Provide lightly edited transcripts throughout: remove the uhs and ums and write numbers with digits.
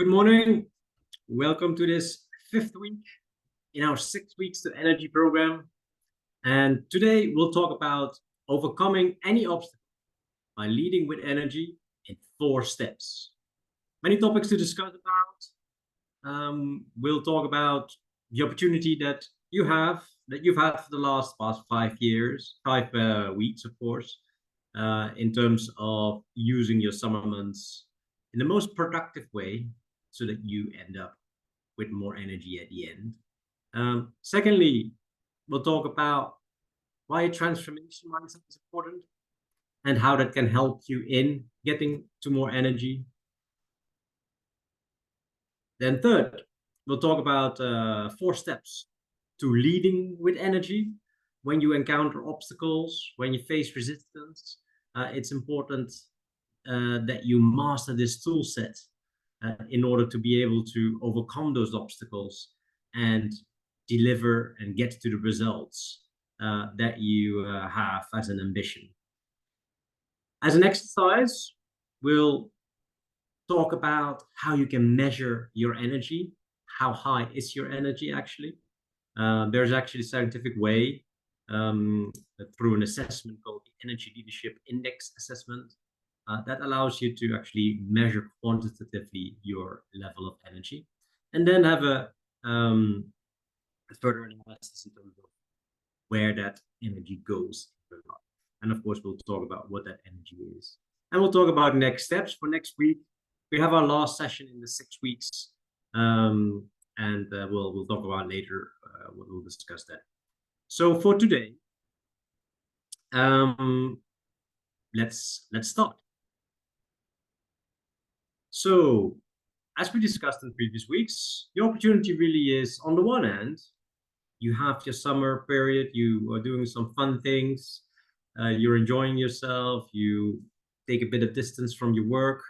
Good morning. Welcome to this fifth week in our 6 weeks to energy program. And today we'll talk about overcoming any obstacle by leading with energy in 4 steps. Many topics to discuss about. We'll talk about the opportunity that you've had for the past 5 years, 5 weeks, of course, in terms of using your summer months in the most productive way, so that you end up with more energy at the end. Secondly, we'll talk about why a transformation mindset is important and how that can help you in getting to more energy. Then third, we'll talk about 4 steps to leading with energy. When you encounter obstacles, when you face resistance, it's important that you master this tool set in order to be able to overcome those obstacles and deliver and get to the results that you have as an ambition. As an exercise, we'll talk about how you can measure your energy. How high is your energy actually? There's actually a scientific way through an assessment called the Energy Leadership Index assessment. That allows you to actually measure quantitatively your level of energy, and then have a further analysis in terms of where that energy goes. And of course, we'll talk about what that energy is. And we'll talk about next steps for next week. We have our last session in the 6 weeks, and we'll talk about later. We'll discuss that. So for today, let's start. So, as we discussed in previous weeks, the opportunity really is, on the one hand, you have your summer period, you are doing some fun things, you're enjoying yourself, you take a bit of distance from your work,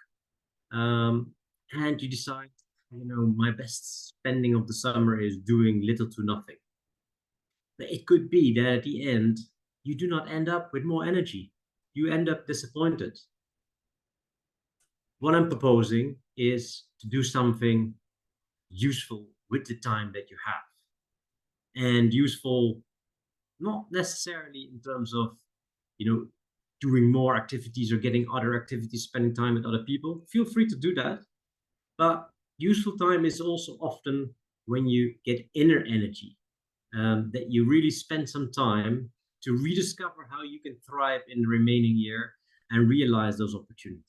and you decide, my best spending of the summer is doing little to nothing. But it could be that at the end, you do not end up with more energy. You end up disappointed. What I'm proposing is to do something useful with the time that you have. And useful, not necessarily in terms of, doing more activities or getting other activities, spending time with other people. Feel free to do that. But useful time is also often when you get inner energy, that you really spend some time to rediscover how you can thrive in the remaining year and realize those opportunities.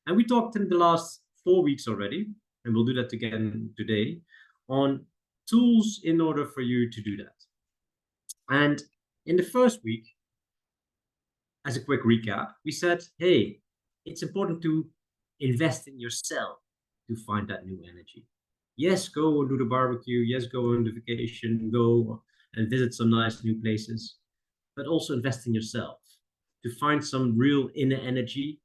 And we talked in the last 4 weeks already, and we'll do that again today, on tools in order for you to do that. And in the first week, as a quick recap, we said, hey, it's important to invest in yourself to find that new energy. Yes, go and do the barbecue. Yes, go on the vacation. Go and visit some nice new places. But also invest in yourself to find some real inner energy,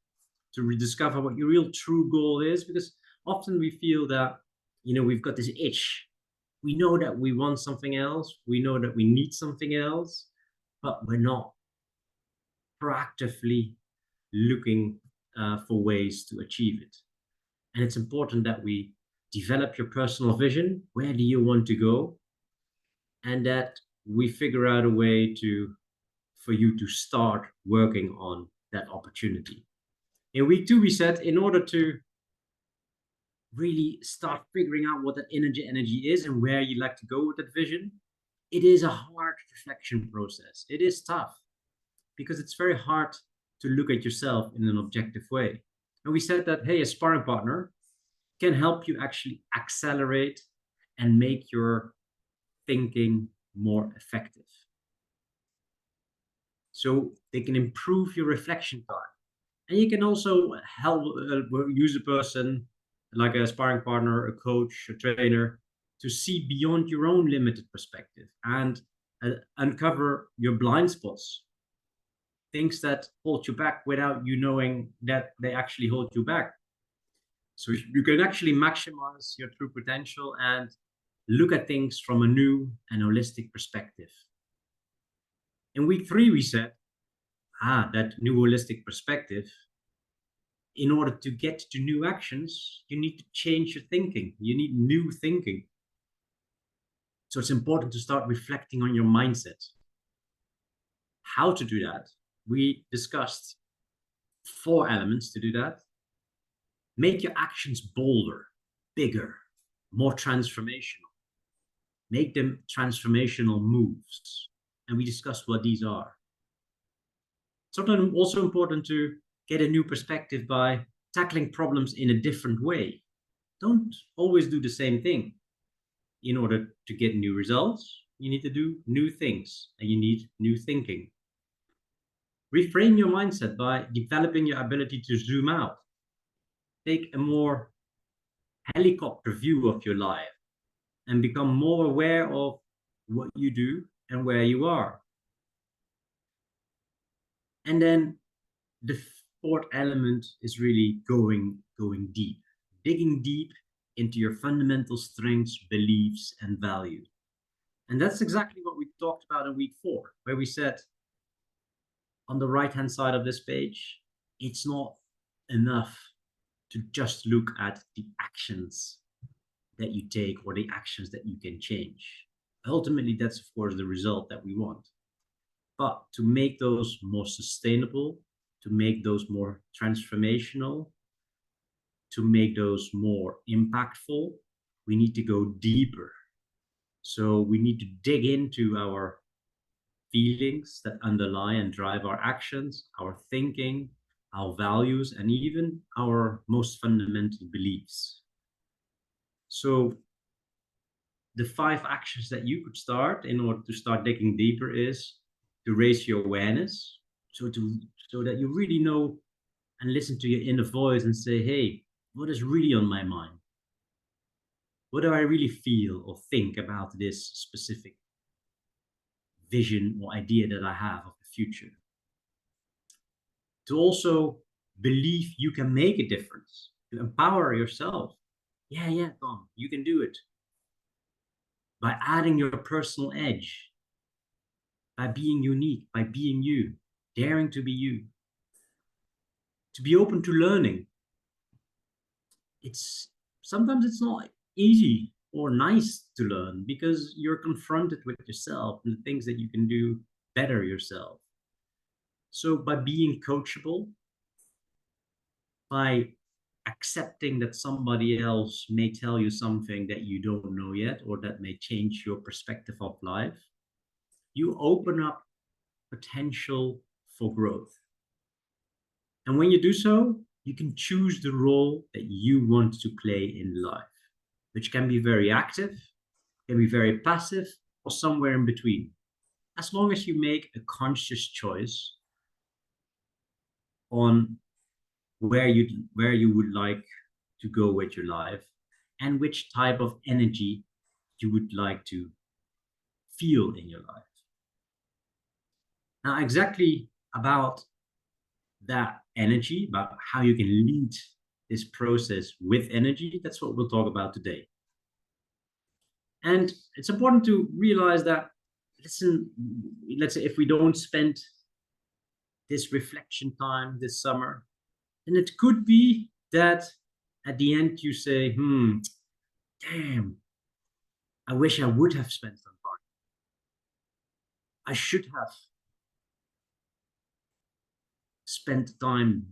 to rediscover what your real true goal is. Because often we feel that, we've got this itch. We know that we want something else. We know that we need something else, but we're not proactively looking for ways to achieve it. And it's important that we develop your personal vision. Where do you want to go? And that we figure out a way for you to start working on that opportunity. In week 2, we said, in order to really start figuring out what that energy is and where you like to go with that vision, it is a hard reflection process. It is tough because it's very hard to look at yourself in an objective way. And we said that, hey, a sparring partner can help you actually accelerate and make your thinking more effective. So they can improve your reflection time. And you can also help use a person like a sparring partner, a coach, a trainer, to see beyond your own limited perspective and uncover your blind spots, things that hold you back without you knowing that they actually hold you back. So you can actually maximize your true potential and look at things from a new and holistic perspective. In week 3, we said, that new holistic perspective in order to get to new actions, you need to change your thinking. You need new thinking. So it's important to start reflecting on your mindset. How to do that? We discussed 4 elements to do that. Make your actions bolder, bigger, more transformational. Make them transformational moves. And we discussed what these are. Sometimes also important to get a new perspective by tackling problems in a different way. Don't always do the same thing. In order to get new results, you need to do new things and you need new thinking. Reframe your mindset by developing your ability to zoom out. Take a more helicopter view of your life and become more aware of what you do and where you are. And then the 4th element is really going deep, digging deep into your fundamental strengths, beliefs, and values. And that's exactly what we talked about in week 4, where we said on the right-hand side of this page, it's not enough to just look at the actions that you take or the actions that you can change. Ultimately, that's of course the result that we want. But to make those more sustainable, to make those more transformational, to make those more impactful, we need to go deeper. So we need to dig into our feelings that underlie and drive our actions, our thinking, our values, and even our most fundamental beliefs. So the 5 actions that you could start in order to start digging deeper is to raise your awareness, so that you really know and listen to your inner voice and say, hey, what is really on my mind? What do I really feel or think about this specific vision or idea that I have of the future? To also believe you can make a difference, to empower yourself. Yeah, Tom, you can do it. By adding your personal edge, by being unique, by being you, daring to be you. To be open to learning. Sometimes it's not easy or nice to learn because you're confronted with yourself and the things that you can do better yourself. So by being coachable, by accepting that somebody else may tell you something that you don't know yet or that may change your perspective of life, you open up potential for growth. And when you do so, you can choose the role that you want to play in life, which can be very active, can be very passive, or somewhere in between. As long as you make a conscious choice on where you would like to go with your life and which type of energy you would like to feel in your life. Now, exactly about that energy, about how you can lead this process with energy, that's what we'll talk about today. And it's important to realize that, listen, let's say if we don't spend this reflection time this summer, then it could be that at the end you say, damn, I wish I would have spent some time. I should have spent time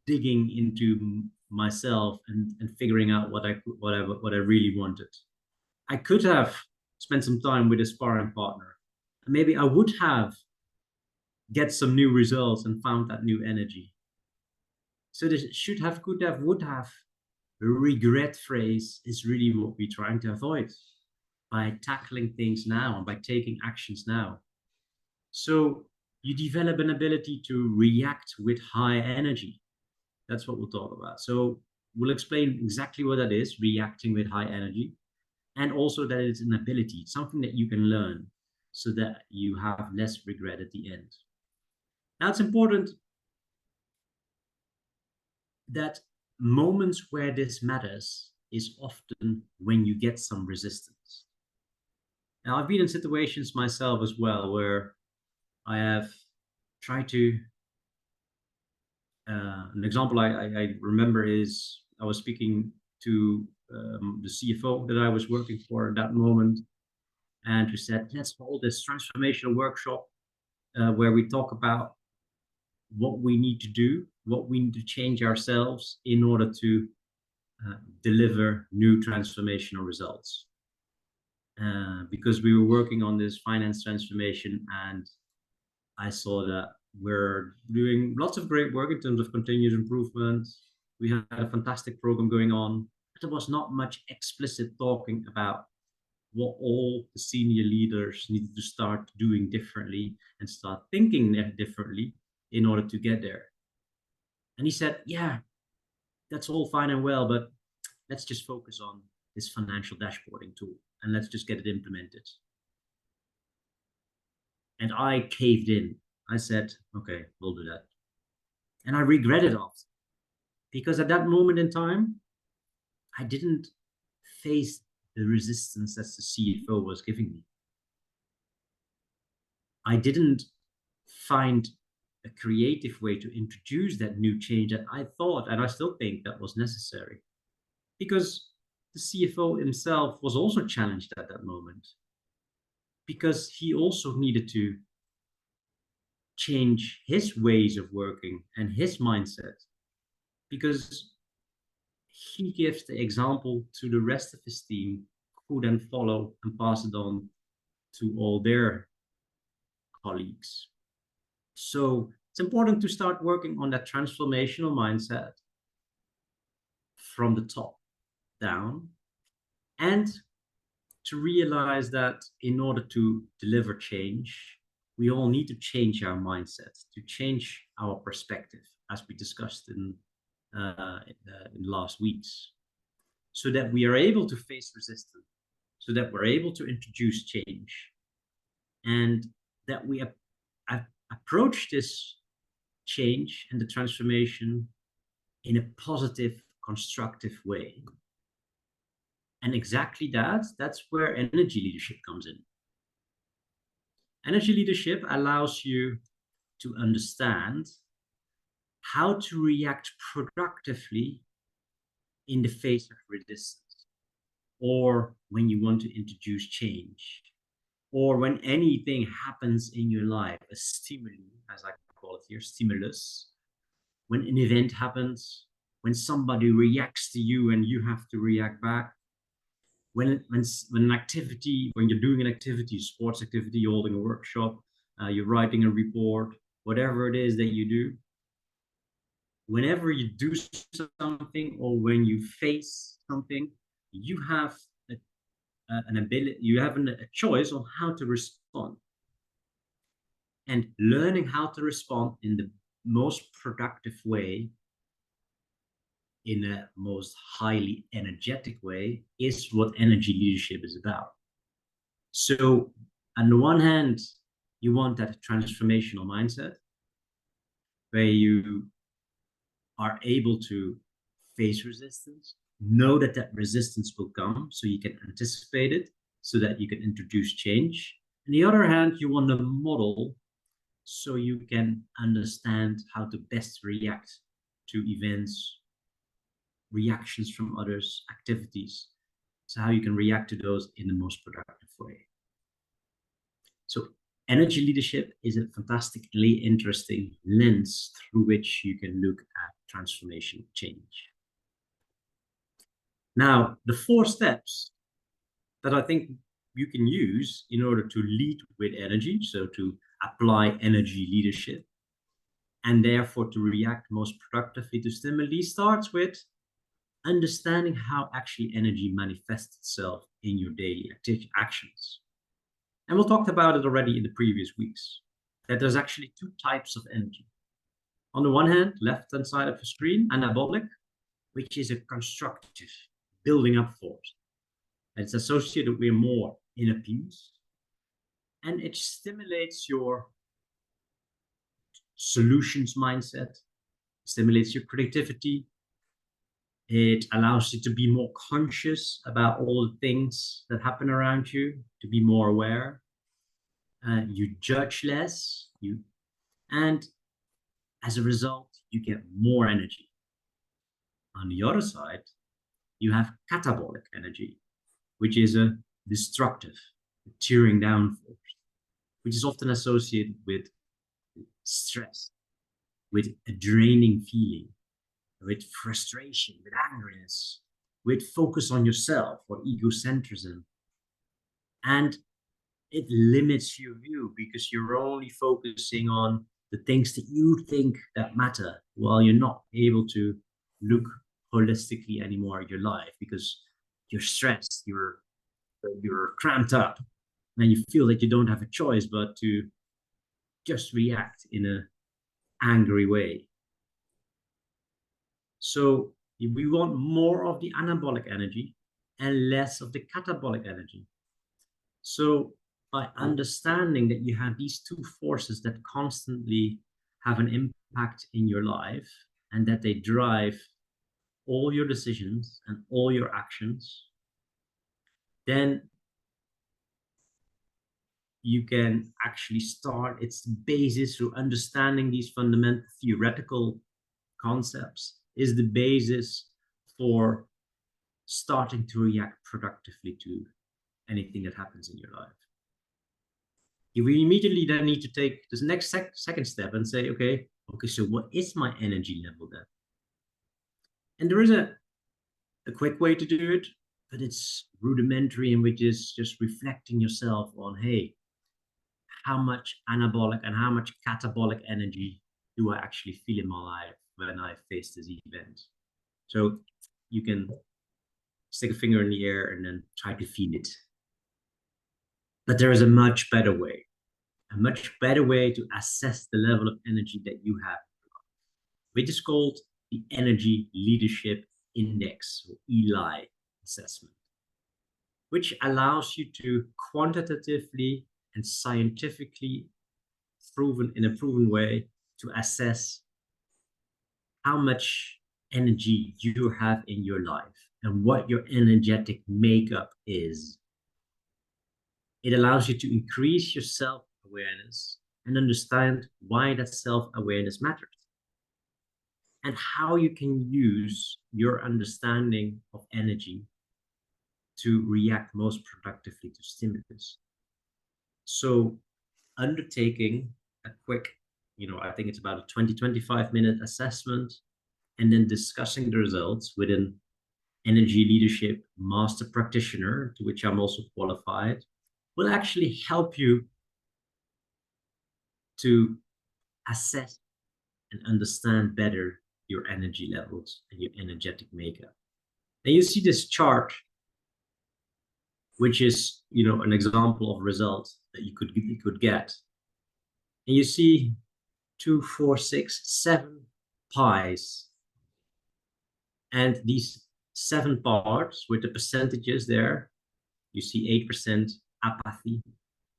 digging into myself and figuring out what I really wanted. I could have spent some time with a sparring partner. Maybe I would have get some new results and found that new energy. So this should have, could have, would have regret phrase is really what we're trying to avoid by tackling things now and by taking actions now. So you develop an ability to react with high energy. That's what we'll talk about. So we'll explain exactly what that is, reacting with high energy, and also that it's an ability, something that you can learn so that you have less regret at the end. Now, it's important that moments where this matters is often when you get some resistance. Now, I've been in situations myself as well where I have tried to An example I remember is I was speaking to the CFO that I was working for at that moment, and who said, let's hold this transformational workshop where we talk about what we need to do, what we need to change ourselves in order to deliver new transformational results. Because we were working on this finance transformation, and I saw that we're doing lots of great work in terms of continuous improvement. We had a fantastic program going on, but there was not much explicit talking about what all the senior leaders needed to start doing differently and start thinking differently in order to get there. And he said, yeah, that's all fine and well, but let's just focus on this financial dashboarding tool and let's just get it implemented. And I caved in. I said, okay, we'll do that. And I regretted it because at that moment in time, I didn't face the resistance that the CFO was giving me. I didn't find a creative way to introduce that new change that I thought, and I still think, that was necessary. Because the CFO himself was also challenged at that moment. Because he also needed to change his ways of working and his mindset. Because he gives the example to the rest of his team, who then follow and pass it on to all their colleagues. So it's important to start working on that transformational mindset from the top down, and to realize that in order to deliver change, we all need to change our mindset, to change our perspective, as we discussed in last weeks, so that we are able to face resistance, so that we're able to introduce change, and that we approach this change and the transformation in a positive, constructive way. And exactly that's where energy leadership comes in. Energy leadership allows you to understand how to react productively in the face of resistance, or when you want to introduce change, or when anything happens in your life, a stimuli, as I call it here, stimulus, when an event happens, when somebody reacts to you and you have to react back, when an activity, when you're doing an activity, sports activity, you're holding a workshop, you're writing a report, whatever it is that you do, whenever you do something or when you face something, you have an ability, you have a choice on how to respond. And learning how to respond in the most productive way, in a most highly energetic way, is what energy leadership is about. So on the one hand, you want that transformational mindset where you are able to face resistance, know that that resistance will come so you can anticipate it, so that you can introduce change. On the other hand, you want to model so you can understand how to best react to events, reactions from others, activities. So how you can react to those in the most productive way. So energy leadership is a fantastically interesting lens through which you can look at transformation change. Now, the 4 steps that I think you can use in order to lead with energy, so to apply energy leadership, and therefore to react most productively to stimuli, starts with understanding how actually energy manifests itself in your daily actions. And we talked about it already in the previous weeks, that there's actually 2 types of energy. On the one hand, left-hand side of the screen, anabolic, which is a constructive, building up force. And it's associated with more inner peace. And it stimulates your solutions mindset, stimulates your creativity. It allows you to be more conscious about all the things that happen around you, to be more aware. You judge less, and as a result, you get more energy. On the other side, you have catabolic energy, which is a destructive, tearing down force, which is often associated with stress, with a draining feeling, with frustration, with angriness, with focus on yourself or egocentrism. And it limits your view because you're only focusing on the things that you think that matter while you're not able to look holistically anymore at your life because you're stressed, you're cramped up, and you feel that you don't have a choice but to just react in an angry way. So we want more of the anabolic energy and less of the catabolic energy. So by understanding that you have these two forces that constantly have an impact in your life and that they drive all your decisions and all your actions, then you can actually start its basis through understanding these fundamental theoretical concepts is the basis for starting to react productively to anything that happens in your life. You will immediately then need to take this next second step and say, okay, so what is my energy level then? And there is a quick way to do it, but it's rudimentary, in which is just reflecting yourself on, hey, how much anabolic and how much catabolic energy do I actually feel in my life when I face this event? So you can stick a finger in the air and then try to feel it. But there is a much better way to assess the level of energy that you have, which is called the Energy Leadership Index, or ELI assessment, which allows you to quantitatively and scientifically in a proven way to assess how much energy you have in your life and what your energetic makeup is. It allows you to increase your self-awareness and understand why that self-awareness matters and how you can use your understanding of energy to react most productively to stimulus. So undertaking a quick, I think it's about a 20-25 minute assessment and then discussing the results with an energy leadership master practitioner, to which I'm also qualified, will actually help you to assess and understand better your energy levels and your energetic makeup. And you see this chart, which is, an example of results that you could get. And you see 2, 4, 6, 7 pies. And these 7 parts with the percentages there, you see 8% apathy,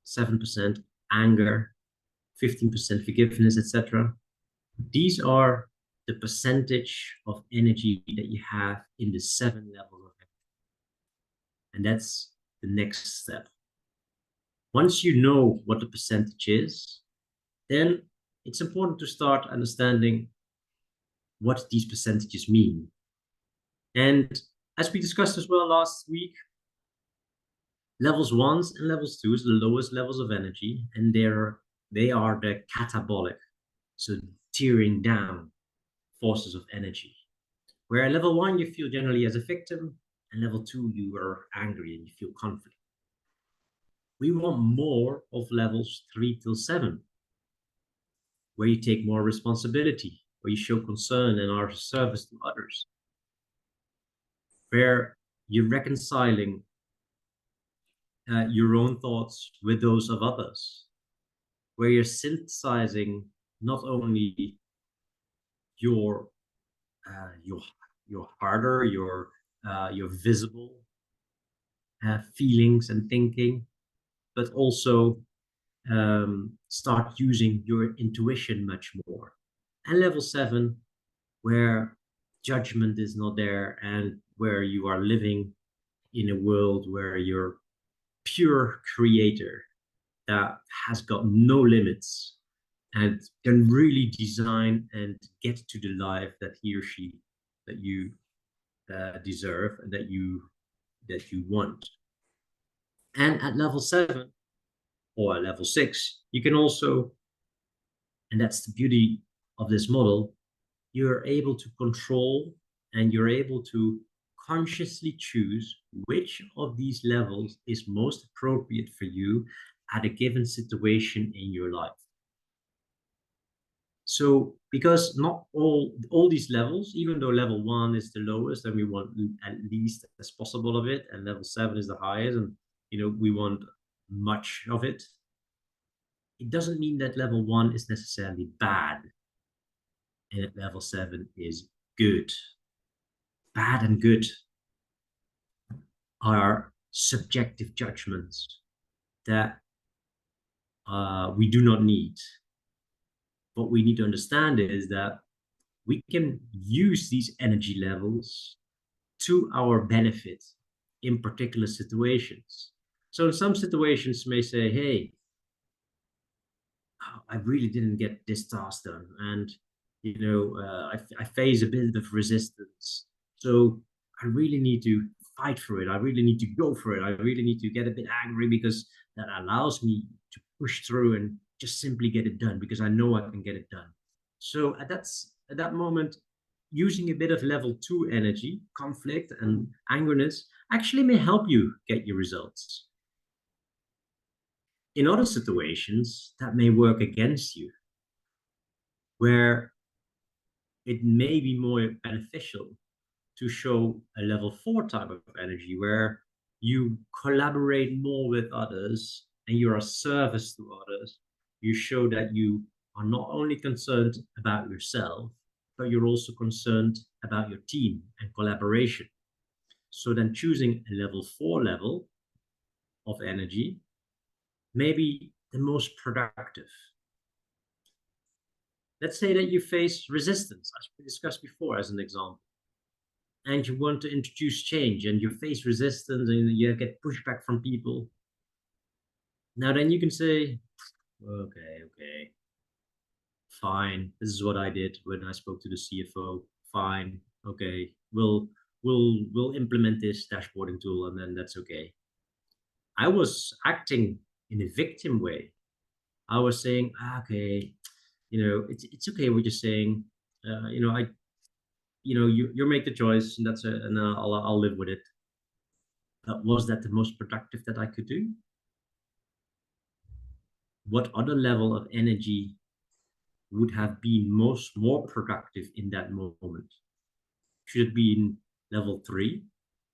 7% anger, 15% forgiveness, etc. These are the percentage of energy that you have in the 7 levels of energy. And that's the next step. Once you know what the percentage is, then it's important to start understanding what these percentages mean. And as we discussed as well last week, levels 1 and levels 2 is the lowest levels of energy, and they are the catabolic, so tearing down forces of energy. Where at level 1 you feel generally as a victim, and level 2 you are angry and you feel conflict. We want more of levels 3 till 7, where you take more responsibility, where you show concern and are of service to others, where you're reconciling your own thoughts with those of others, where you're synthesizing not only your harder, your visible feelings and thinking, but also start using your intuition much more. And level 7, where judgment is not there and where you are living in a world where you're pure creator that has got no limits and can really design and get to the life that he or she that you deserve and that you want. And at level 7 or at level 6, you can also, and that's the beauty of this model, you're able to control and you're able to consciously choose which of these levels is most appropriate for you at a given situation in your life. So, because not all these levels, even though level 1 is the lowest, and we want at least as possible of it, and level 7 is the highest, and we want much of it. It doesn't mean that level 1 is necessarily bad, and level 7 is good. Bad and good are subjective judgments that we do not need. What we need to understand is that we can use these energy levels to our benefit in particular situations. So in some situations, you may say, hey, I really didn't get this task done. And, I face a bit of resistance. So I really need to fight for it. I really need to go for it. I really need to get a bit angry because that allows me to push through and just simply get it done because I know I can get it done. So at that moment, using a bit of level 2 energy, conflict and angerness actually may help you get your results. In other situations, that may work against you, where it may be more beneficial to show a level 4 type of energy, where you collaborate more with others and you're a service to others. You show that you are not only concerned about yourself, but you're also concerned about your team and collaboration. So then choosing a level 4 level of energy may be the most productive. Let's say that you face resistance, as we discussed before, as an example, and you want to introduce change and you face resistance and you get pushback from people. Now, then you can say, okay, fine. This is what I did when I spoke to the CFO. Fine, okay, we'll implement this dashboarding tool, and then that's okay. I was acting in a victim way. I was saying, okay, it's okay what you're saying. You make the choice, and that's it, and I'll live with it. But was that the most productive that I could do? What other level of energy would have been more productive in that moment? Should it be in level 3,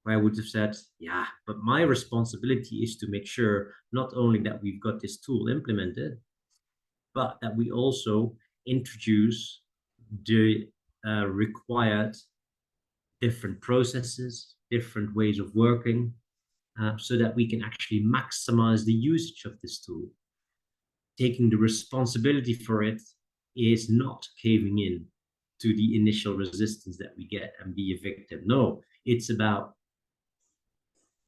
where I would have said, yeah, but my responsibility is to make sure not only that we've got this tool implemented, but that we also introduce the required different processes, different ways of working, so that we can actually maximize the usage of this tool. Taking the responsibility for it is not caving in to the initial resistance that we get and be a victim. No, it's about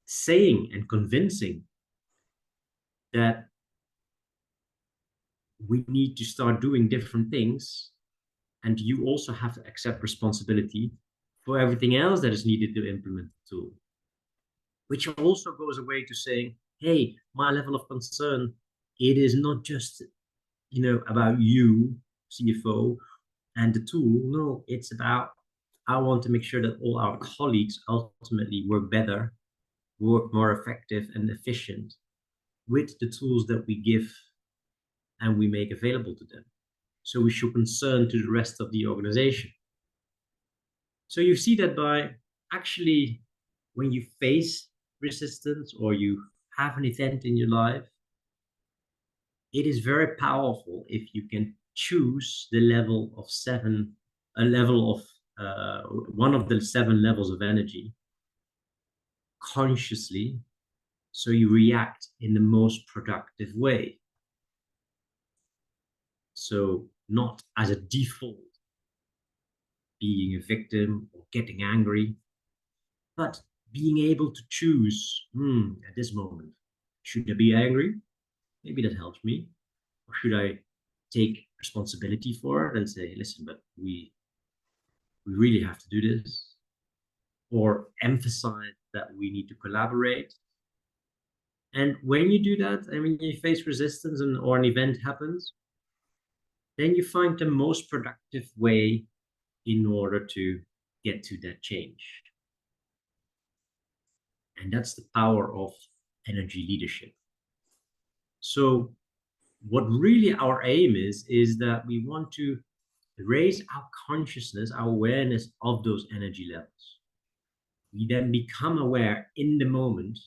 saying and convincing that we need to start doing different things, and you also have to accept responsibility for everything else that is needed to implement the tool. Which also goes away to saying, hey, my level of concern, it is not just about you, CFO, and the tool. No, it's about, I want to make sure that all our colleagues ultimately work better, work more effective and efficient with the tools that we give and we make available to them. So we show concern to the rest of the organization. So you see that by actually, when you face resistance or you have an event in your life, it is very powerful if you can choose the level of 7, a level of one of the 7 levels of energy consciously, so you react in the most productive way. So not as a default, being a victim or getting angry, but being able to choose, at this moment, should I be angry? Maybe that helps me. Or should I take responsibility for it and say, listen, but we really have to do this, or emphasize that we need to collaborate. And when you do that, and when you face resistance or an event happens, then you find the most productive way in order to get to that change. And that's the power of energy leadership. So what really our aim is that we want to raise our consciousness, our awareness of those energy levels. We then become aware in the moment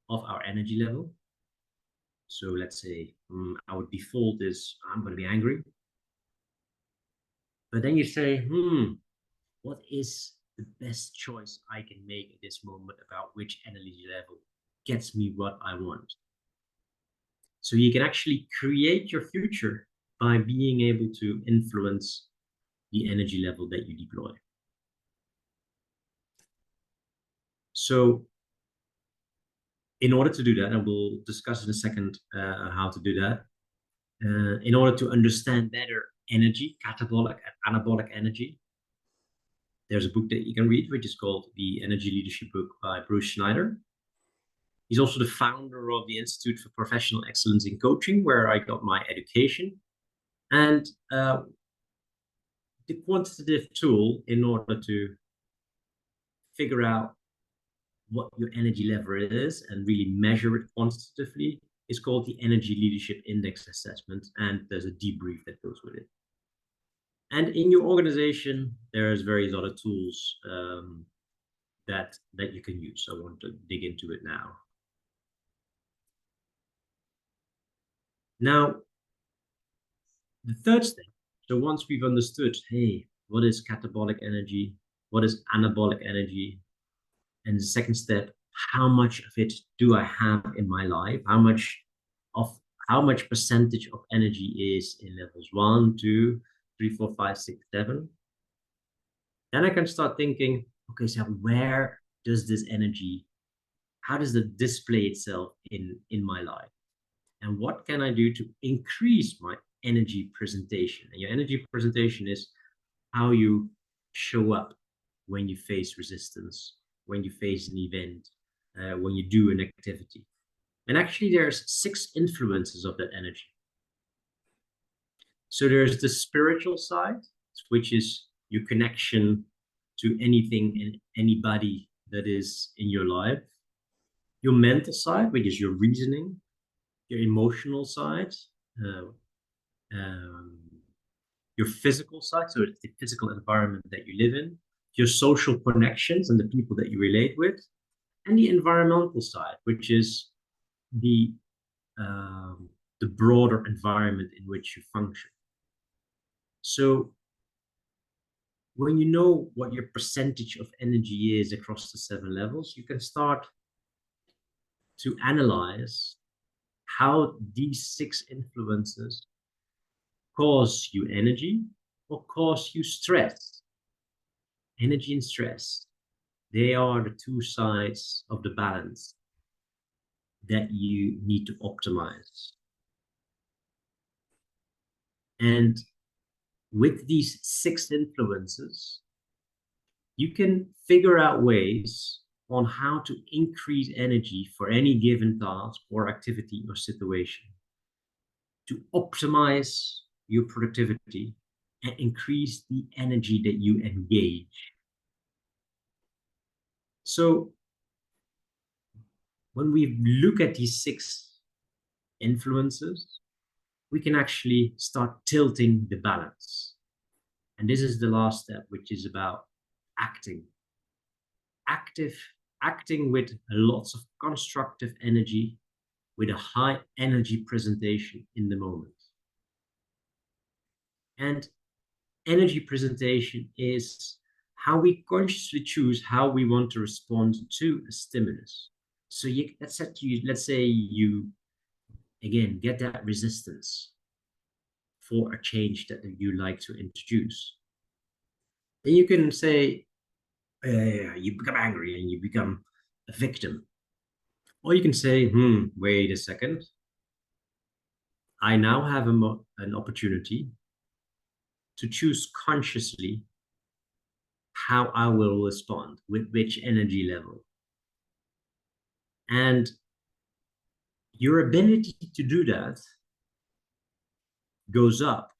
of our energy level. So let's say our default is I'm going to be angry. But then you say, what is the best choice I can make at this moment about which energy level gets me what I want? So you can actually create your future by being able to influence the energy level that you deploy. So in order to do that, and we'll discuss in a second how to do that, in order to understand better energy, catabolic and anabolic energy, there's a book that you can read, which is called The Energy Leadership Book by Bruce Schneider. He's also the founder of the Institute for Professional Excellence in Coaching, where I got my education. And the quantitative tool in order to figure out what your energy level is and really measure it quantitatively is called the Energy Leadership Index Assessment. And there's a debrief that goes with it. And in your organization, there's various other tools that you can use. So I want to dig into it now. Now, the third step, so once we've understood, hey, what is catabolic energy? What is anabolic energy? And the second step, how much of it do I have in my life? How much percentage of energy is in levels 1, 2, 3, 4, 5, 6, 7? Then I can start thinking, okay, so where does this energy, how does it display itself in my life? And what can I do to increase my energy presentation? And your energy presentation is how you show up when you face resistance, when you face an event, when you do an activity. And actually, there's 6 influences of that energy. So there's the spiritual side, which is your connection to anything and anybody that is in your life. Your mental side, which is your reasoning. Your emotional side, your physical side, so it's the physical environment that you live in, your social connections and the people that you relate with, and the environmental side, which is the broader environment in which you function. So when you know what your percentage of energy is across the 7 levels, you can start to analyze how these 6 influences cause you energy or cause you stress. Energy and stress, they are the 2 sides of the balance that you need to optimize. And with these 6 influences, you can figure out ways on how to increase energy for any given task or activity or situation to optimize your productivity and increase the energy that you engage. So when we look at these 6 influences, we can actually start tilting the balance. And this is the last step, which is about acting. Acting with lots of constructive energy, with a high energy presentation in the moment. And energy presentation is how we consciously choose how we want to respond to a stimulus. So let's say you again get that resistance for a change that you like to introduce. Then you can say you become angry and you become a victim. Or you can say, wait a second. I now have an opportunity to choose consciously how I will respond with which energy level. And your ability to do that goes up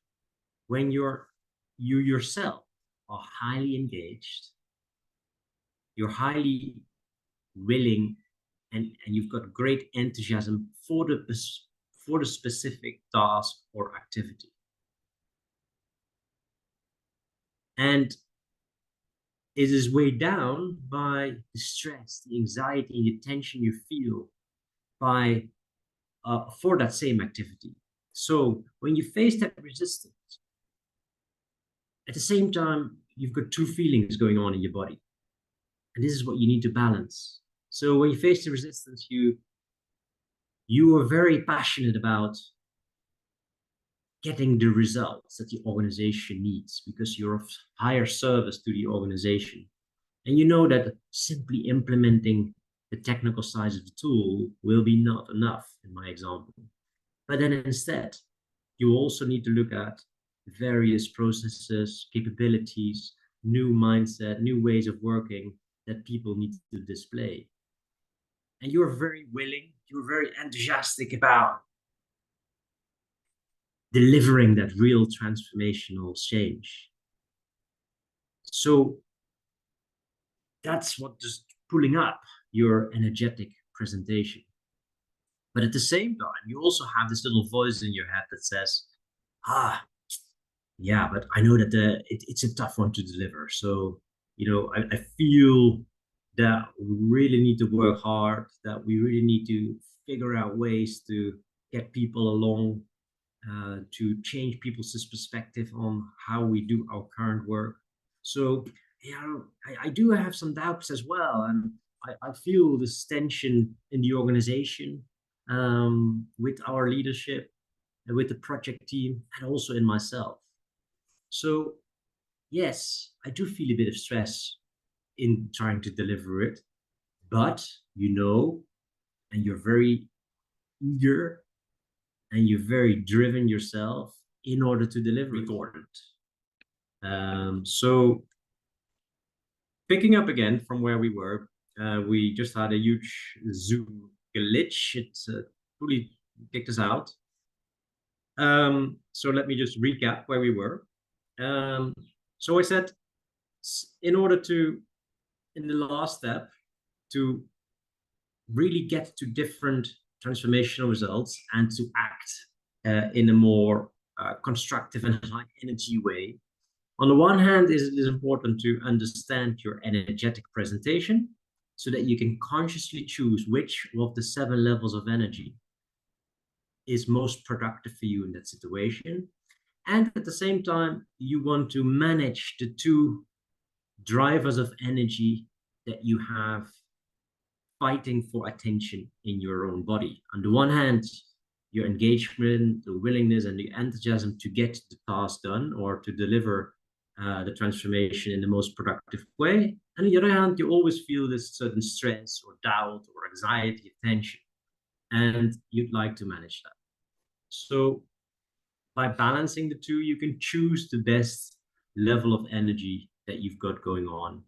when you yourself are highly engaged, you're highly willing, and you've got great enthusiasm for the specific task or activity. And it is weighed down by the stress, the anxiety, the tension you feel by for that same activity. So when you face that resistance, at the same time, you've got two feelings going on in your body. And this is what you need to balance. So when you face the resistance, you are very passionate about getting the results that the organization needs because you're of higher service to the organization. And you know that simply implementing the technical size of the tool will be not enough in my example. But then instead, you also need to look at various processes, capabilities, new mindset, new ways of working that people need to display. And you're very willing, you're very enthusiastic about delivering that real transformational change. So that's what just pulling up your energetic presentation. But at the same time, you also have this little voice in your head that says, yeah, but I know that it's a tough one to deliver. So, I feel that we really need to work hard, that we really need to figure out ways to get people along, to change people's perspective on how we do our current work. So, I do have some doubts as well. And I feel this tension in the organization, with our leadership and with the project team and also in myself. So, yes, I do feel a bit of stress in trying to deliver it, but and you're very eager and you're very driven yourself in order to deliver it. So, picking up again from where we were, we just had a huge Zoom glitch. It fully kicked us out. So let me just recap where we were. So I said, in order to, in the last step, to really get to different transformational results and to act in a more constructive and high energy way. On the one hand, it is important to understand your energetic presentation so that you can consciously choose which of the 7 levels of energy is most productive for you in that situation. And at the same time, you want to manage the two drivers of energy that you have fighting for attention in your own body. On the one hand, your engagement, the willingness, and the enthusiasm to get the task done or to deliver the transformation in the most productive way. And on the other hand, you always feel this certain stress or doubt or anxiety, tension, and you'd like to manage that. So by balancing the two, you can choose the best level of energy that you've got going on,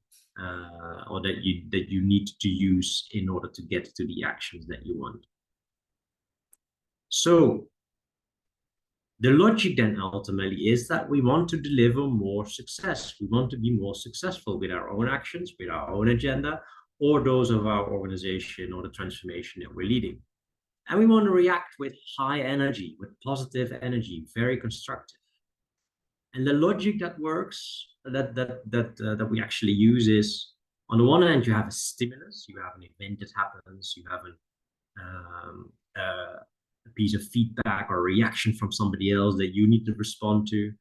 or that you need to use in order to get to the actions that you want. So the logic then ultimately is that we want to deliver more success. We want to be more successful with our own actions, with our own agenda, or those of our organization or the transformation that we're leading. And we want to react with high energy, with positive energy, very constructive. And the logic that works, that we actually use is, on the one hand, you have a stimulus, you have an event that happens, you have a piece of feedback or a reaction from somebody else that you need to respond to.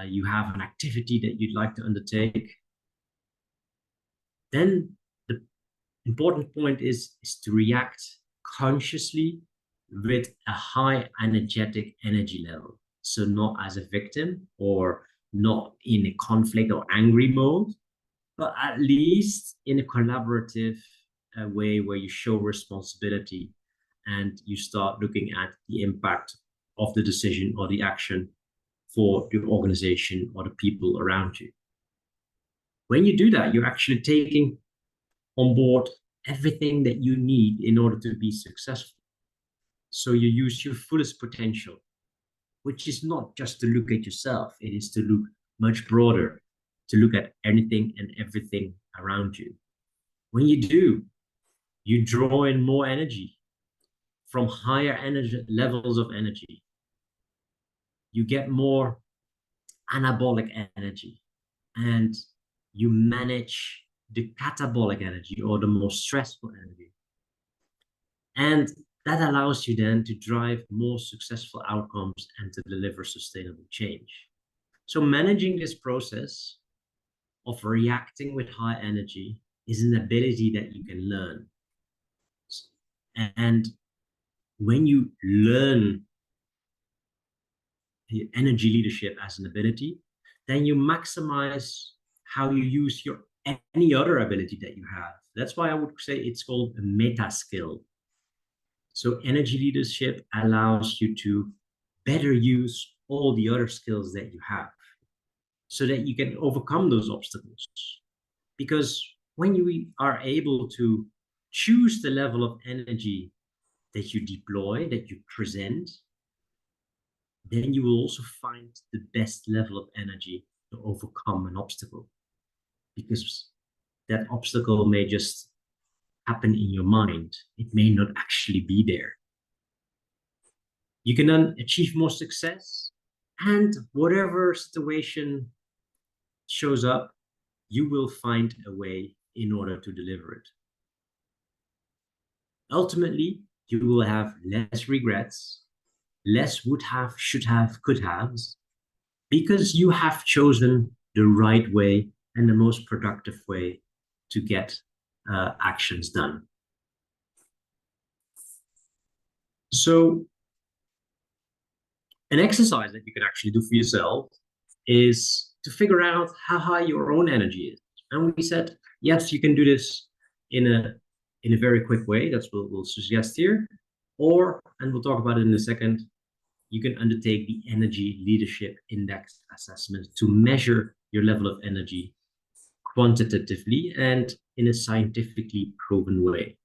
You have an activity that you'd like to undertake. Then the important point is to react consciously with a high energetic energy level. So not as a victim or not in a conflict or angry mode, but at least in a collaborative way where you show responsibility and you start looking at the impact of the decision or the action for your organization or the people around you. When you do that, you're actually taking on board everything that you need in order to be successful. So you use your fullest potential, which is not just to look at yourself, it is to look much broader, to look at anything and everything around you. When you do, you draw in more energy from higher energy levels of energy. You get more anabolic energy, and you manage the catabolic energy or the more stressful energy. And that allows you then to drive more successful outcomes and to deliver sustainable change. So managing this process of reacting with high energy is an ability that you can learn. And when you learn the energy leadership as an ability, then you maximize how you use your any other ability that you have. That's why I would say it's called a meta skill. So energy leadership allows you to better use all the other skills that you have so that you can overcome those obstacles. Because when you are able to choose the level of energy that you deploy, that you present, then you will also find the best level of energy to overcome an obstacle. Because that obstacle may just happen in your mind. It may not actually be there. You can then achieve more success, and whatever situation shows up, you will find a way in order to deliver it. Ultimately, you will have less regrets, less would have, should have, could haves, because you have chosen the right way and the most productive way to get actions done. So an exercise that you can actually do for yourself is to figure out how high your own energy is. And we said, yes, you can do this in a very quick way. That's what we'll suggest here. Or, and we'll talk about it in a second, you can undertake the Energy Leadership Index assessment to measure your level of energy quantitatively and in a scientifically proven way.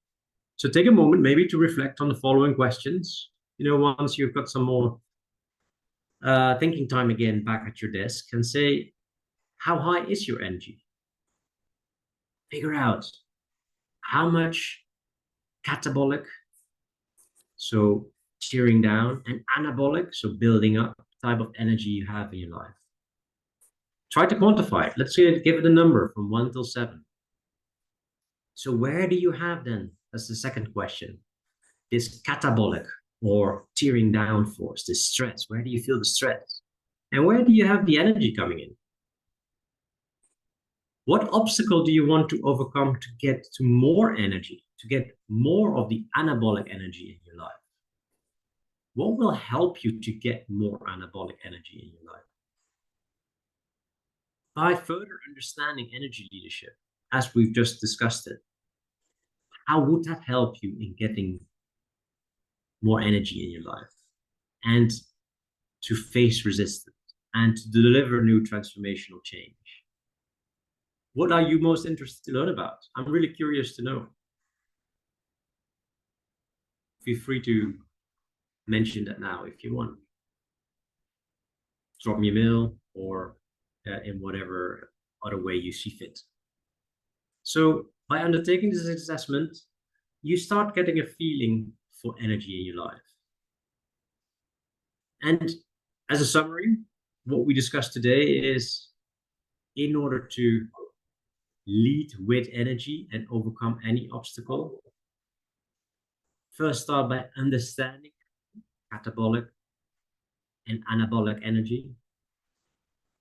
So take a moment maybe to reflect on the following questions. Once you've got some more thinking time again back at your desk, and say, how high is your energy? Figure out how much catabolic, so tearing down, and anabolic, so building up, type of energy you have in your life. Try to quantify it. Let's say, give it a number from 1 till 7. So where do you have then, that's the second question, this catabolic or tearing down force, this stress? Where do you feel the stress? And where do you have the energy coming in? What obstacle do you want to overcome to get to more energy, to get more of the anabolic energy in your life? What will help you to get more anabolic energy in your life? By further understanding energy leadership, as we've just discussed it, how would that help you in getting more energy in your life and to face resistance and to deliver new transformational change? What are you most interested to learn about? I'm really curious to know. Feel free to mention that now if you want. Drop me a mail or in whatever other way you see fit. So by undertaking this assessment, you start getting a feeling for energy in your life. And as a summary, what we discussed today is, in order to lead with energy and overcome any obstacle, first start by understanding catabolic and anabolic energy.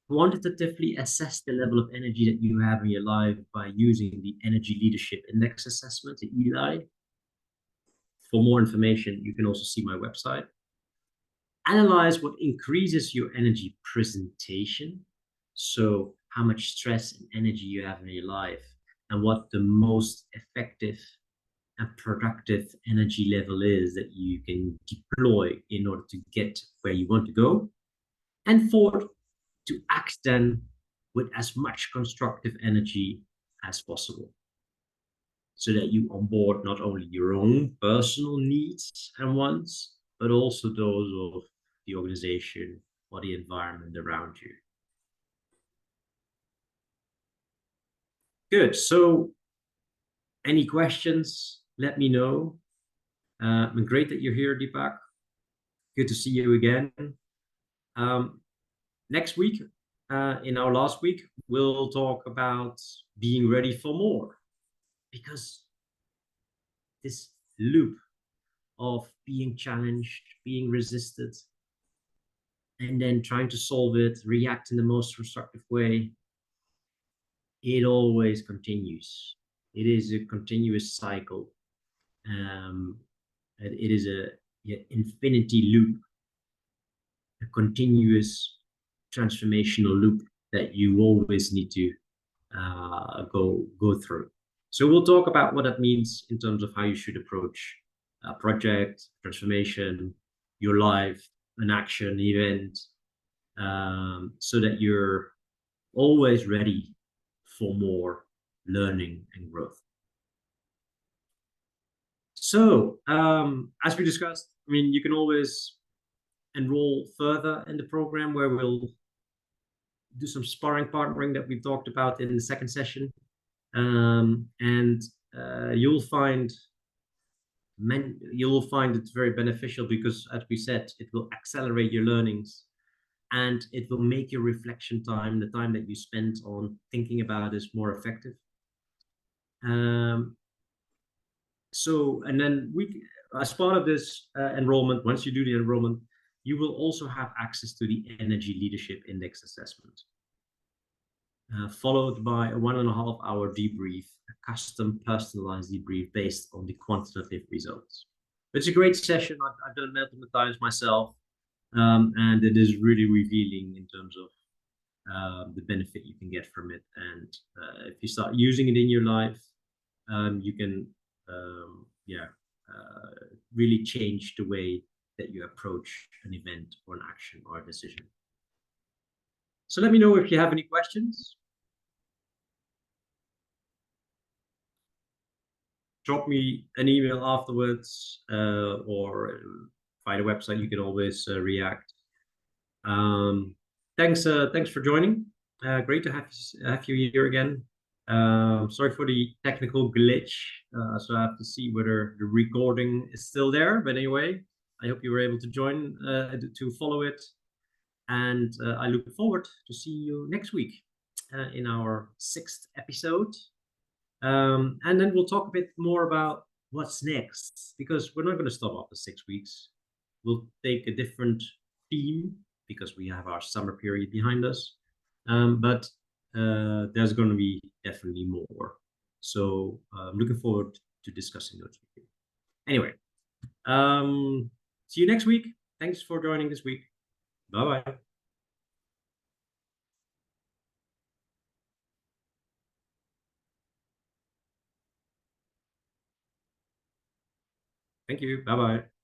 Quantitatively assess the level of energy that you have in your life by using the Energy Leadership Index assessment, the ELI. For more information, you can also see my website. Analyze what increases your energy presentation. So how much stress and energy you have in your life and what the most effective and productive energy level is that you can deploy in order to get where you want to go. And fourth, to act then with as much constructive energy as possible, so that you onboard not only your own personal needs and wants, but also those of the organization or the environment around you. Good. So, any questions? Let me know. Great that you're here, Deepak. Good to see you again. Next week, in our last week, we'll talk about being ready for more, because this loop of being challenged, being resisted, and then trying to solve it, react in the most constructive way, it always continues. It is a continuous cycle. It is a infinity loop, a continuous transformational loop that you always need to go through. So we'll talk about what that means in terms of how you should approach a project, transformation, your life, an action, event, so that you're always ready for more learning and growth. So, as we discussed, I mean, you can always enroll further in the program, where we'll do some sparring partnering that we talked about in the second session. And you'll find it very beneficial, because, as we said, it will accelerate your learnings, and it will make your reflection time, the time that you spend on thinking about this, more effective. So, and then as part of this enrollment, once you do the enrollment, you will also have access to the Energy Leadership Index assessment, followed by a 1.5-hour debrief, a custom personalized debrief based on the quantitative results. It's a great session. I've done it multiple times myself, and it is really revealing in terms of the benefit you can get from it. And if you start using it in your life, you can really change the way that you approach an event or an action or a decision. So let me know if you have any questions. Drop me an email afterwards, or via the website. You can always react. Thanks for joining. Great to have you here again. Sorry for the technical glitch. So I have to see whether the recording is still there. But anyway, I hope you were able to join, to follow it. And I look forward to see you next week in our 6th episode. And then we'll talk a bit more about what's next, because we're not going to stop after 6 weeks. We'll take a different theme, because we have our summer period behind us. But there's going to be definitely more. So I'm looking forward to discussing those with you. Anyway, see you next week. Thanks for joining this week. Bye-bye. Thank you. Bye-bye.